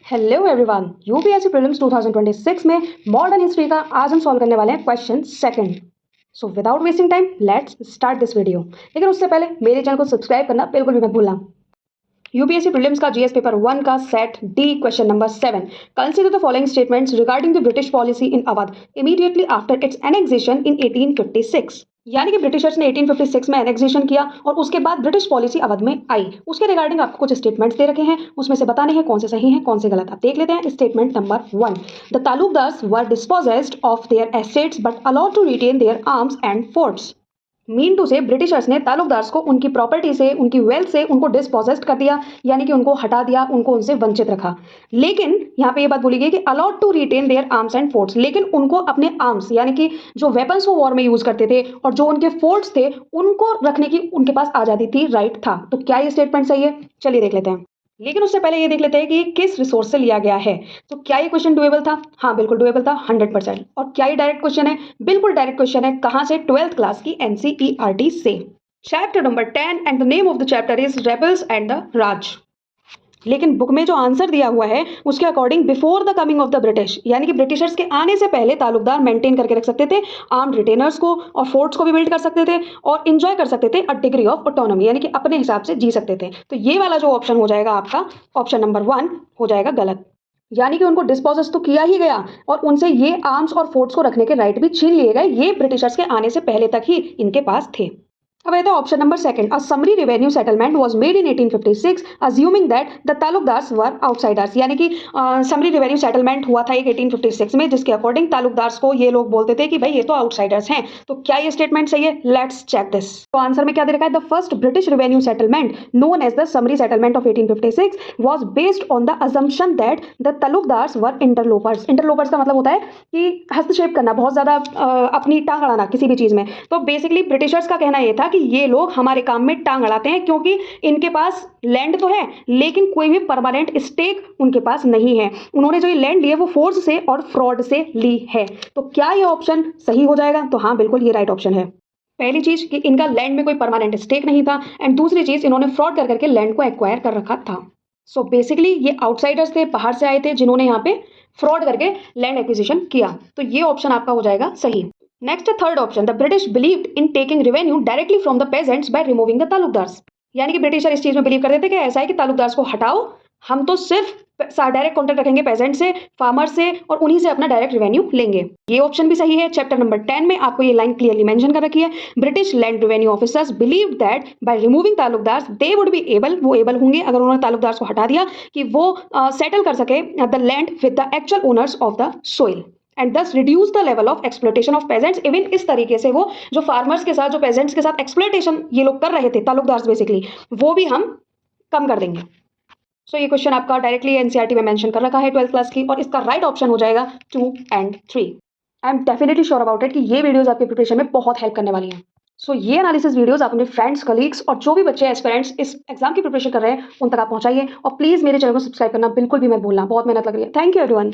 Hello everyone, UPSC prelims 2026 में modern history का आज हम सॉल्व करने वाले हैं question second. So without wasting time let's start this video. लेकिन उससे पहले मेरे चैनल को सब्सक्राइब करना बिल्कुल भी मत भूलना। यूपीएससी प्रीलिम्स का जीएस पेपर 1 का set D question number 7। Consider the following statements regarding the British policy in Awadh immediately after its annexation in 1856। यानी कि ब्रिटिशर्स ने 1856 में एनेक्सेशन किया और उसके बाद ब्रिटिश पॉलिसी अवध में आई। उसके रिगार्डिंग आपको कुछ स्टेटमेंट्स दे रखे हैं, उसमें से बताने हैं कौन से सही हैं कौन से गलत। आप देख लेते हैं। Statement number 1, the talukdars were dispossessed of their assets but allowed to retain their arms and forts. Mean to say Britishers ने तालुकदार्स को उनकी प्रॉपर्टी से, उनकी वेल्थ से उनको डिस्पोजेस्ट कर दिया, यानी कि उनको हटा दिया, उनको उनसे वंचित रखा। लेकिन यहाँ पे ये बात बोली गई कि allowed to retain their arms and forts, लेकिन उनको अपने आर्म्स यानी कि जो वेपन्स वो वॉर में यूज करते थे और जो उनके फोर्ट्स थे उनको रखने की उनके पास आजादी थी, राइट था। तो क्या ये स्टेटमेंट सही है? चलिए देख लेते हैं। लेकिन उससे पहले ये देख लेते हैं कि किस रिसोर्स से लिया गया है। तो क्या ये क्वेश्चन डुएबल था? हाँ, बिल्कुल डुएबल था, 100%। और क्या ये डायरेक्ट क्वेश्चन है? बिल्कुल डायरेक्ट क्वेश्चन है। कहां से? 12th क्लास की एनसीईआरटी से। Chapter number 10 and the name of the chapter is rebels and the Raj. लेकिन बुक में जो आंसर दिया हुआ है उसके according before the coming of the British, यानी कि ब्रिटिशर्स के आने से पहले तालुकदार मेंटेन करके रख सकते थे आर्म्ड रिटेनर्स को और फोर्ट्स को भी बिल्ड कर सकते थे और इंजॉय कर सकते थे अ डिग्री ऑफ ऑटोनॉमी, यानी कि अपने हिसाब से जी सकते थे। तो ये वाला जो ऑप्शन हो जाएगा आपका, ऑप्शन नंबर 1 हो जाएगा गलत। यानी कि उनको डिस्पोजेस तो किया ही गया और उनसे ये आर्म्स और फोर्ट्स को रखने के राइट भी छीन लिए गए। ये ब्रिटिशर्स के आने से पहले तक ही इनके पास थे। अब है option number 2, a summary revenue settlement was made in 1856 assuming that the talukdars were outsiders. यानी कि समरी रेवेन्यू सेटलमेंट हुआ था एक 1856 में, जिसके अकॉर्डिंग तालुकदार्स को ये लोग बोलते थे कि भाई ये तो आउटसाइडर्स हैं। तो क्या ये स्टेटमेंट सही है? Let's check this. तो आंसर में क्या दे रखा है? The first British revenue settlement known as the summary settlement of 1856 was based on the assumption that the talukdars were interlopers. Interlopers का मतलब होता है कि हस्तक्षेप करना, बहुत ज्यादा अपनी टांग अड़ाना किसी भी चीज में। तो बेसिकली ब्रिटिशर्स का कहना यह था कि ये लोग हमारे काम में टांग अड़ाते हैं क्योंकि इनके पास लैंड तो है लेकिन कोई भी परमानेंट स्टेक उनके पास नहीं है। उन्होंने जो ये लैंड ली है वो फोर्स से और फ्रॉड से ली है। तो क्या ये ऑप्शन सही हो जाएगा? तो हाँ, बिल्कुल ये राइट ऑप्शन है। पहली चीज कि इनका लैंड में कोई परमानेंट स्टेक नहीं था, एंड दूसरी चीज इन्होंने फ्रॉड कर करके लैंड को एक्वायर कर रखा था। सो बेसिकली ये आउटसाइडर्स थे, बाहर से आए थे, जिन्होंने यहाँ पे फ्रॉड करके लैंड एक्विजिशन किया। तो ये ऑप्शन आपका हो जाएगा सही। Next, third option, the British believed in taking revenue directly from the peasants by removing the talukdars. यानी कि ब्रिटिशर इस चीज में बिलीव करते थे कि ऐसा है कि तालुकदार्स को हटाओ, हम तो सिर्फ डायरेक्ट कॉन्टेक्ट रखेंगे पेजेंट से, फार्मर से, और उन्हीं से अपना डायरेक्ट रेवेन्यू लेंगे। ये ऑप्शन भी सही है। चैप्टर नंबर 10 में आपको ये लाइन क्लियरली मेंशन कर रखी है, British land revenue officers believed that by removing talukdars they would be able, वो एबल होंगे अगर उन्होंने तालुकदार्स को हटा दिया, कि वो सेटल कर सके the land with the actual owners of the soil and thus reduce the level of exploitation of peasants. Even इस तरीके से वो जो फार्मर्स के साथ, जो पेजेंट्स के साथ एक्सप्लोटेशन ये लोग कर रहे थे तालुकदार्स बेसिकली, वो भी हम कम कर देंगे। सो ये क्वेश्चन आपका डायरेक्टली एनसीईआरटी में मेंशन कर रखा है 12th क्लास की, और इसका राइट ऑप्शन हो जाएगा 2 और 3। I am definitely sure about it कि ये वीडियोस आपके प्रिपरेशन में बहुत हेल्प करने वाली हैं। सो ये एनालिसिस वीडियोस आप अपने फ्रेंड्स, कलीग्स और जो भी बच्चे एस्पिरेंट्स इस एग्जाम की प्रिपरेशन कर रहे हैं उन तक आप पहुंचाइए, और प्लीज मेरे चैनल को सब्सक्राइब करना बिल्कुल भी मत भूलना। बहुत मेहनत लग रही है। Thank you everyone.